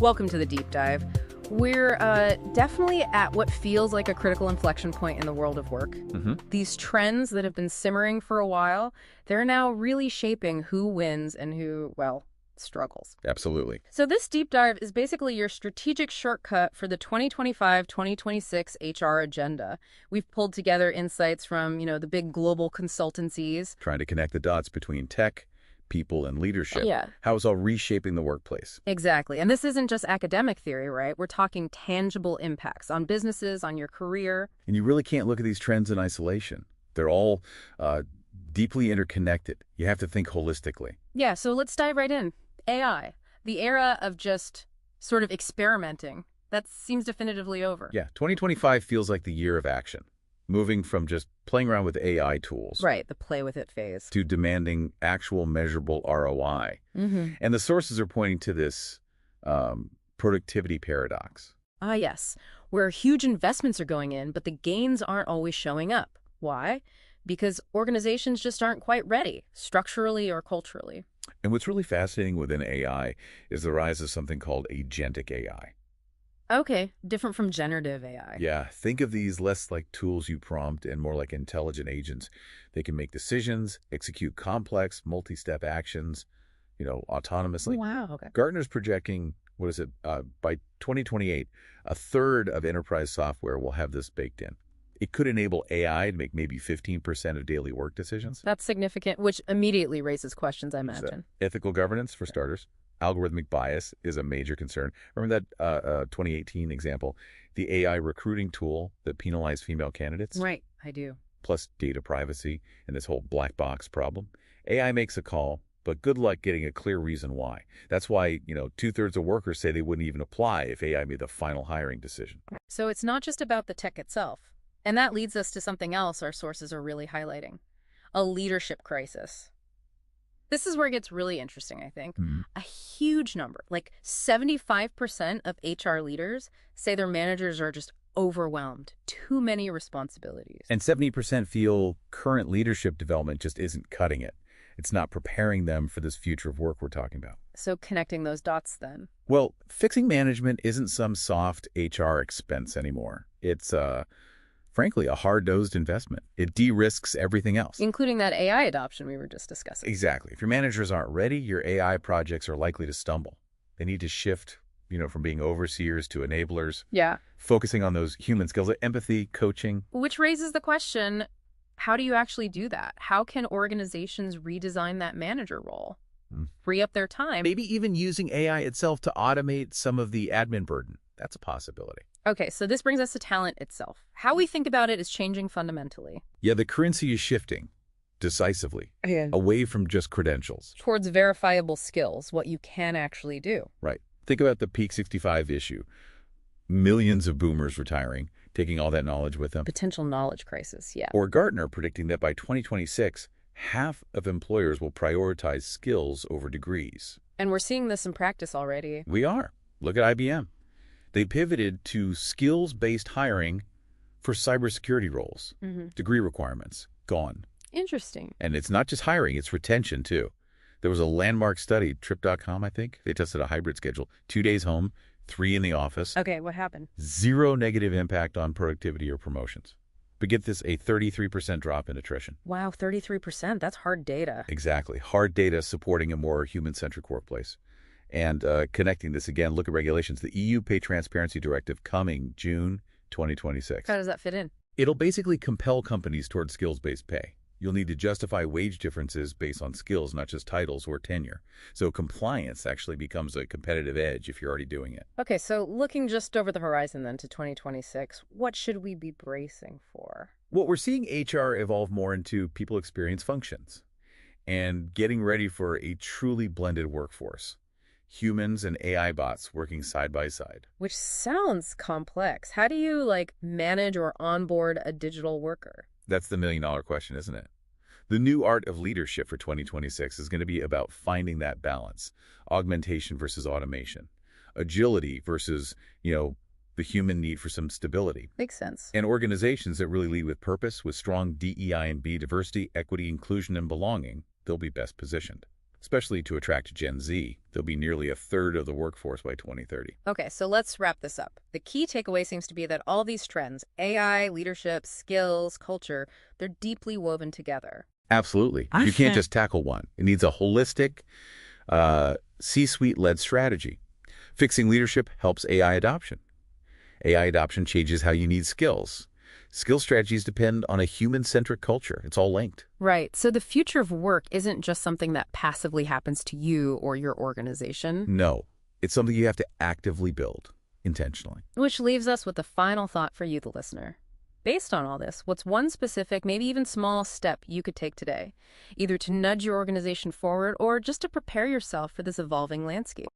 Welcome to the deep dive. We're definitely at what feels like a critical inflection point in the world of work. These trends that have been simmering for a while, they're now really shaping who wins and who, well, struggles. Absolutely. So this deep dive is basically your strategic shortcut for the 2025-2026 HR agenda. We've pulled together insights from, the big global consultancies. Trying to connect the dots between tech, people, and leadership. Yeah. How it's all reshaping the workplace. Exactly. And this isn't just academic theory, right? We're talking tangible impacts on businesses, on your career. And you really can't look at these trends in isolation. They're all deeply interconnected. You have to think holistically. Yeah, so let's dive right in. AI, the era of just sort of experimenting, that seems definitively over. Yeah, 2025 feels like the year of action, moving from just playing around with AI tools. Right, the play with it phase. To demanding actual measurable ROI. And the sources are pointing to this productivity paradox. Ah, yes, where huge investments are going in, but the gains aren't always showing up. Why? Because organizations just aren't quite ready, structurally or culturally. And what's really fascinating within AI is the rise of something called Agentic AI. Okay, different from generative AI. Yeah, think of these less like tools you prompt and more like intelligent agents. They can make decisions, execute complex, multi-step actions, autonomously. Wow, okay. Gartner's projecting, by 2028, a third of enterprise software will have this baked in. It could enable AI to make maybe 15% of daily work decisions. That's significant, which immediately raises questions, I imagine. Ethical governance, for starters. Algorithmic bias is a major concern. Remember that 2018 example, the AI recruiting tool that penalized female candidates? Right, I do. Plus data privacy and this whole black box problem. AI makes a call, but good luck getting a clear reason why. That's why, 2/3 of workers say they wouldn't even apply if AI made the final hiring decision. So it's not just about the tech itself. And that leads us to something else our sources are really highlighting, a leadership crisis. This is where it gets really interesting, I think. A huge number, like 75% of HR leaders say their managers are just overwhelmed, too many responsibilities. And 70% feel current leadership development just isn't cutting it. It's not preparing them for this future of work we're talking about. So connecting those dots then. Well, fixing management isn't some soft HR expense anymore. It's frankly, a hard-nosed investment. It de-risks everything else. Including that AI adoption we were just discussing. Exactly. If your managers aren't ready, your AI projects are likely to stumble. They need to shift, from being overseers to enablers. Yeah. Focusing on those human skills like empathy, coaching. Which raises the question, how do you actually do that? How can organizations redesign that manager role? Free up their time? Maybe even using AI itself to automate some of the admin burden. That's a possibility. Okay, so this brings us to talent itself. How we think about it is changing fundamentally. Yeah, the currency is shifting decisively away from just credentials. Towards verifiable skills, what you can actually do. Right. Think about the Peak 65 issue. Millions of boomers retiring, taking all that knowledge with them. Potential knowledge crisis, yeah. Or Gartner predicting that by 2026, half of employers will prioritize skills over degrees. And we're seeing this in practice already. We are. Look at IBM. They pivoted to skills-based hiring for cybersecurity roles. Degree requirements, gone. Interesting. And it's not just hiring, it's retention too. There was a landmark study, Trip.com, I think. They tested a hybrid schedule, 2 days home, 3 in the office. Okay, what happened? 0 negative impact on productivity or promotions. But get this, a 33% drop in attrition. Wow, 33%. That's hard data. Exactly. Hard data supporting a more human-centric workplace. And connecting this again, look at regulations. The EU Pay Transparency Directive coming June 2026. How does that fit in? It'll basically compel companies towards skills-based pay. You'll need to justify wage differences based on skills, not just titles or tenure. So compliance actually becomes a competitive edge if you're already doing it. Okay, so looking just over the horizon then to 2026, what should we be bracing for? Well, we're seeing HR evolve more into people experience functions and getting ready for a truly blended workforce. Humans and AI bots working side by side. Which sounds complex. How do you, manage or onboard a digital worker? That's the million-dollar question, isn't it? The new art of leadership for 2026 is going to be about finding that balance. Augmentation versus automation. Agility versus, the human need for some stability. Makes sense. And organizations that really lead with purpose, with strong DEI and B, diversity, equity, inclusion, and belonging, they'll be best positioned. especially to attract Gen Z. They'll be nearly a third of the workforce by 2030. Okay, so let's wrap this up. The key takeaway seems to be that all these trends, AI, leadership, skills, culture, they're deeply woven together. Absolutely. You can't just tackle one. It needs a holistic, C-suite-led strategy. Fixing leadership helps AI adoption. AI adoption changes how you need skills. Skill strategies depend on a human-centric culture. It's all linked. Right. So the future of work isn't just something that passively happens to you or your organization. No, it's something you have to actively build, intentionally. Which leaves us with a final thought for you, the listener. Based on all this, what's one specific, maybe even small step you could take today, either to nudge your organization forward or just to prepare yourself for this evolving landscape?